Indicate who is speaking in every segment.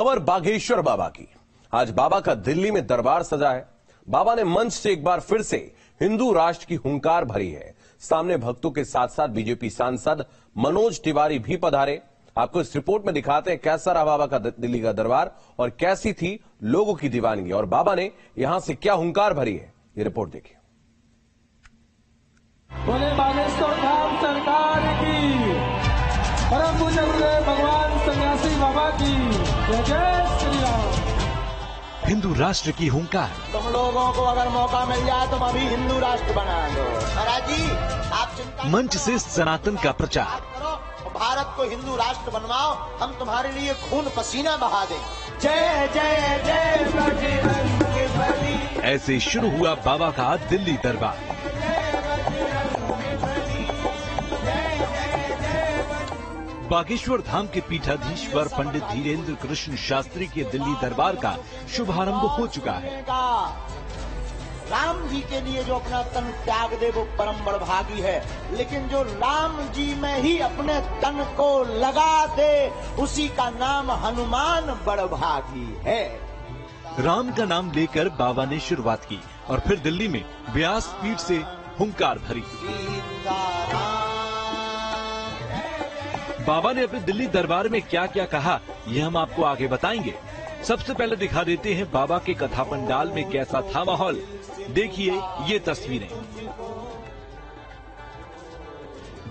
Speaker 1: खबर बागेश्वर बाबा की। आज बाबा का दिल्ली में दरबार सजा है। बाबा ने मंच से एक बार फिर से हिंदू राष्ट्र की हुंकार भरी है। सामने भक्तों के साथ साथ बीजेपी सांसद मनोज तिवारी भी पधारे। आपको इस रिपोर्ट में दिखाते हैं कैसा रहा बाबा का दिल्ली का दरबार और कैसी थी लोगों की दीवानगी और बाबा ने यहां से क्या हुंकार भरी है। ये रिपोर्ट देखिए।
Speaker 2: बोले बागेश्वर धाम सरकार की, परम पूज्य गुरुदेव भगवान सन्यासी बाबा की जय जय श्री राम।
Speaker 3: हिंदू राष्ट्र की हुंकार।
Speaker 4: तुम लोगों को अगर मौका मिल जाए तुम अभी हिंदू राष्ट्र बना दो। महाराज जी आप चिंता
Speaker 3: मंच से सनातन का प्रचार
Speaker 4: करो, भारत को हिंदू राष्ट्र बनवाओ, हम तुम्हारे लिए खून पसीना बहा दें। जय जय जय बजरंग बली।
Speaker 3: ऐसे शुरू हुआ बाबा का दिल्ली दरबार। बागेश्वर धाम के पीठाधीश्वर पंडित धीरेन्द्र कृष्ण शास्त्री के दिल्ली दरबार का शुभारंभ हो चुका है।
Speaker 4: राम जी के लिए जो अपना तन त्याग दे वो परम बड़भागी है, लेकिन जो राम जी में ही अपने तन को लगा दे उसी का नाम हनुमान बड़भागी है।
Speaker 3: राम का नाम लेकर बाबा ने शुरुआत की और फिर दिल्ली में व्यास पीठ से हुंकार भरी। बाबा ने अपने दिल्ली दरबार में क्या क्या कहा ये हम आपको आगे बताएंगे। सबसे पहले दिखा देते हैं बाबा के कथा पंडाल में कैसा था माहौल। देखिए ये तस्वीरें।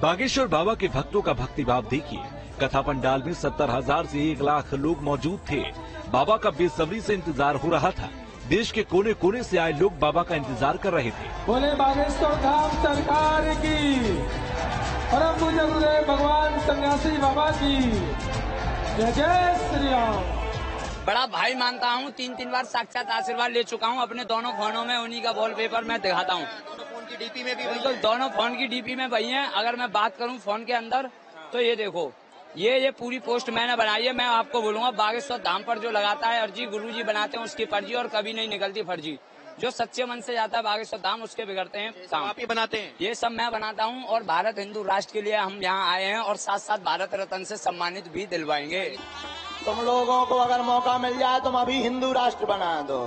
Speaker 3: बागेश्वर बाबा के भक्तों का भक्तिभाव देखिए। कथा पंडाल में 70,000 से 1 लाख लोग मौजूद थे। बाबा का बेसब्री से इंतजार हो रहा था। देश के कोने कोने से आए लोग बाबा का इंतजार कर रहे थे।
Speaker 2: बोले बागेश्वर धाम सरकार की, परम पूज्य गुरुदेव भगवान सन्यासी बाबा की जय जय श्री राम।
Speaker 5: बड़ा भाई मानता हूँ, 3 बार साक्षात आशीर्वाद ले चुका हूँ। अपने दोनों फोनों में उन्हीं का वॉलपेपर मैं दिखाता हूँ।
Speaker 4: फोन की डीपी में भी
Speaker 5: बिल्कुल दोनों फोन की डीपी में वही है। अगर मैं बात करूँ फोन के अंदर तो ये देखो, ये पूरी पोस्ट मैंने बनाई है। मैं आपको बोलूंगा बागेश्वर धाम पर जो लगाता है अर्जी गुरुजी बनाते हैं उसकी फर्जी और कभी नहीं निकलती फर्जी। जो सच्चे मन से जाता है बागेश्वर धाम उसके बिगड़ते हैं काम।
Speaker 4: आप ही बनाते हैं?
Speaker 5: ये सब मैं बनाता हूँ और भारत हिंदू राष्ट्र के लिए हम यहाँ आए हैं और साथ साथ भारत रत्न से सम्मानित भी दिलवाएंगे।
Speaker 4: तुम लोगों को अगर मौका मिल जाए तुम अभी हिंदू राष्ट्र बना दो।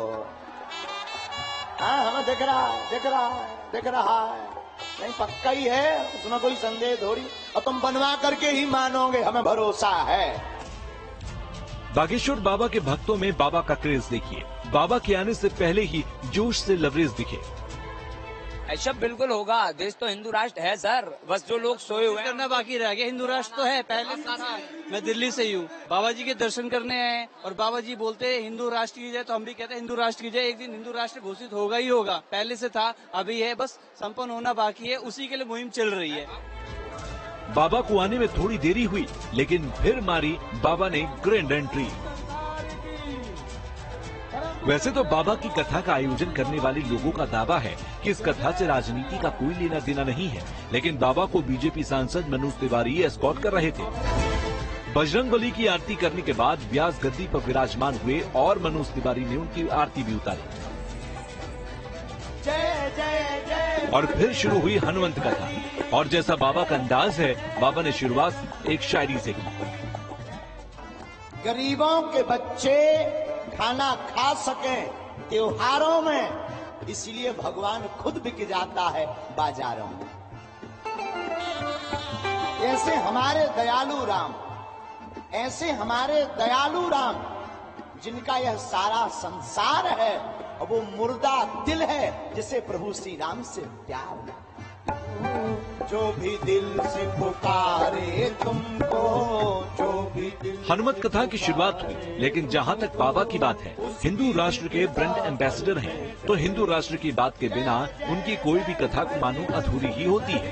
Speaker 4: हाँ हमें दिख रहा है नहीं पक्का ही है, उसमें कोई संदेह थोड़ी, और तुम बनवा करके ही मानोगे, हमें भरोसा है।
Speaker 3: बागेश्वर बाबा के भक्तों में बाबा का क्रेज देखिए। बाबा के आने से पहले ही जोश से लबरेज दिखे।
Speaker 5: ऐसा बिल्कुल होगा। देश तो हिंदू राष्ट्र है सर, बस जो लोग सोए हुए
Speaker 6: करना बाकी रह गया। हिंदू राष्ट्र तो है पहले से था। मैं दिल्ली से ही हूँ, बाबा जी के दर्शन करने आए और बाबा जी बोलते हैं हिंदू राष्ट्र की जय, तो हम भी कहते हैं हिंदू राष्ट्र की जय। एक दिन हिंदू राष्ट्र घोषित होगा ही होगा, पहले से था अभी है, बस संपन्न होना बाकी है, उसी के लिए मुहिम चल रही है।
Speaker 3: बाबा को आने में थोड़ी देरी हुई लेकिन फिर मारी बाबा ने ग्रैंड एंट्री। वैसे तो बाबा की कथा का आयोजन करने वाले लोगों का दावा है कि इस कथा से राजनीति का कोई लेना देना नहीं है, लेकिन बाबा को बीजेपी सांसद मनोज तिवारी एस्कॉर्ट कर रहे थे। बजरंगबली की आरती करने के बाद व्यास गद्दी पर विराजमान हुए और मनोज तिवारी ने उनकी आरती भी उतारी।
Speaker 4: जय जय जय।
Speaker 3: और फिर शुरू हुई हनुमंत कथा और जैसा बाबा का अंदाज है बाबा ने शुरुआत एक शायरी से की।
Speaker 4: गरीबों के बच्चे खाना खा सकें त्योहारों में, इसलिए भगवान खुद बिक जाता है बाजारों में। ऐसे हमारे दयालु राम जिनका यह सारा संसार है, और वो मुर्दा दिल है जिसे प्रभु श्री राम से प्यार है। जो भी दिल से पुकारे तुमको, जो भी दिल।
Speaker 3: हनुमत कथा की शुरुआत हुई, लेकिन जहाँ तक बाबा की बात है, हिंदू राष्ट्र के ब्रांड एम्बेसडर हैं, तो हिंदू राष्ट्र की बात के बिना उनकी कोई भी कथा को मानो अधूरी ही होती है।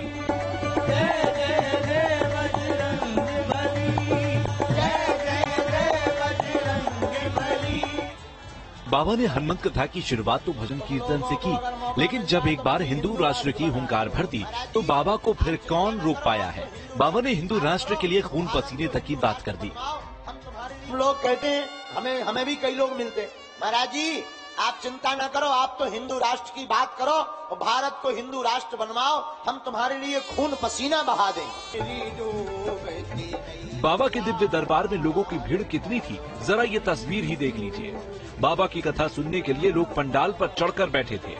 Speaker 3: बाबा ने हनुमत कथा की शुरुआत तो भजन कीर्तन से की, लेकिन जब एक बार हिंदू राष्ट्र की हुंकार भर दी तो बाबा को फिर कौन रोक पाया है। बाबा ने हिंदू राष्ट्र के लिए खून पसीने तक की बात कर दी।
Speaker 4: हम लोग कहते हैं, हमें भी कई लोग मिलते हैं, महाराज जी आप चिंता न करो, आप तो हिंदू राष्ट्र की बात करो और भारत को हिंदू राष्ट्र बनवाओ, हम तुम्हारे लिए खून पसीना बहा दें।
Speaker 3: बाबा के दिव्य दरबार में लोगों की भीड़ कितनी थी, जरा ये तस्वीर ही देख लीजिए। बाबा की कथा सुनने के लिए लोग पंडाल पर चढ़कर बैठे थे।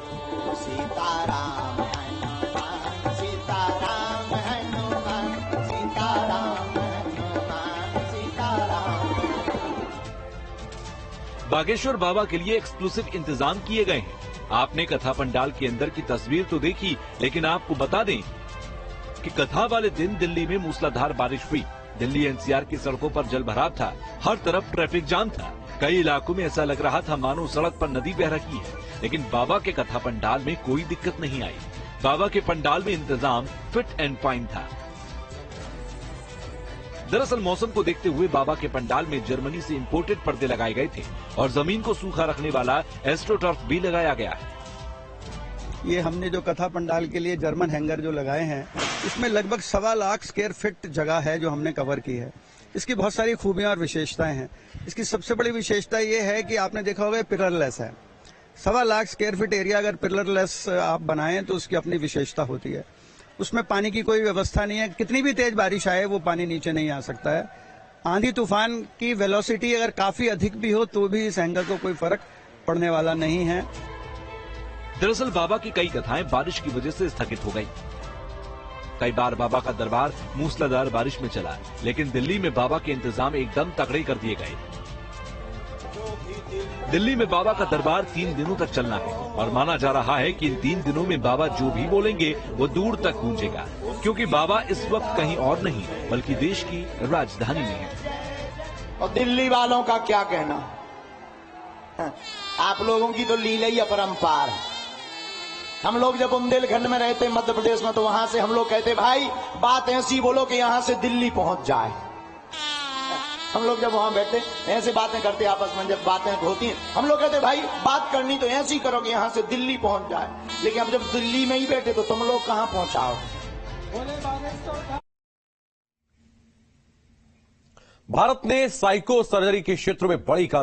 Speaker 4: सीताराम हनुमान, सीताराम हनुमान, सीताराम हनुमान, सीताराम।
Speaker 3: बागेश्वर बाबा के लिए एक्सक्लूसिव इंतजाम किए गए हैं। आपने कथा पंडाल के अंदर की तस्वीर तो देखी, लेकिन आपको बता दें कि कथा वाले दिन दिल्ली में मूसलाधार बारिश हुई। दिल्ली एनसीआर की सड़कों पर जल भराव था, हर तरफ ट्रैफिक जाम था। कई इलाकों में ऐसा लग रहा था मानो सड़क पर नदी बह रही है, लेकिन बाबा के कथा पंडाल में कोई दिक्कत नहीं आई। बाबा के पंडाल में इंतजाम फिट एंड फाइन था। दरअसल मौसम को देखते हुए बाबा के पंडाल में जर्मनी से इंपोर्टेड पर्दे लगाए गए थे और जमीन को सूखा रखने वाला एस्ट्रोटर्फ भी लगाया गया है।
Speaker 7: ये हमने जो कथा पंडाल के लिए जर्मन हैंगर जो लगाए हैं, इसमें लगभग 1.25 लाख स्क्वायर फीट जगह है जो हमने कवर की है। इसकी बहुत सारी खूबियां और विशेषताएं हैं। इसकी सबसे बड़ी विशेषता ये है कि आपने देखा होगा पिलरलेस है। 1.25 लाख स्क्वायर फीट एरिया अगर पिलरलेस आप बनाएं तो उसकी अपनी विशेषता होती है। उसमें पानी की कोई व्यवस्था नहीं है, कितनी भी तेज बारिश आए वो पानी नीचे नहीं आ सकता है। आंधी तूफान की वेलोसिटी अगर काफी अधिक भी हो तो भी इस हैंगर को कोई फर्क पड़ने वाला नहीं है।
Speaker 3: दरअसल बाबा की कई कथाएं बारिश की वजह से स्थगित हो गई। कई बार बाबा का दरबार मूसलाधार बारिश में चला, लेकिन दिल्ली में बाबा के इंतजाम एकदम तगड़े कर दिए गए। दिल्ली में बाबा का दरबार 3 दिनों तक चलना है और माना जा रहा है कि इन 3 दिनों में बाबा जो भी बोलेंगे वो दूर तक गूंजेगा, क्योंकि बाबा इस वक्त कहीं और नहीं बल्कि देश की राजधानी में है।
Speaker 4: और दिल्ली वालों का क्या कहना, आप लोगों की तो लीला ही अपरंपार है। हम लोग जब बुंदेलखंड में रहते मध्य प्रदेश में, तो वहां से हम लोग कहते भाई बात ऐसी बोलो कि यहां से दिल्ली पहुंच जाए। हम लोग जब वहां बैठे ऐसे बातें करते आपस में, जब बातें होती हैं हम लोग कहते भाई बात करनी तो ऐसी करो कि यहां से दिल्ली पहुंच जाए। लेकिन अब जब दिल्ली में ही बैठे तो तुम लोग कहां पहुंचाओ।
Speaker 1: भारत ने साइको सर्जरी के क्षेत्र में बड़ी कामयाबी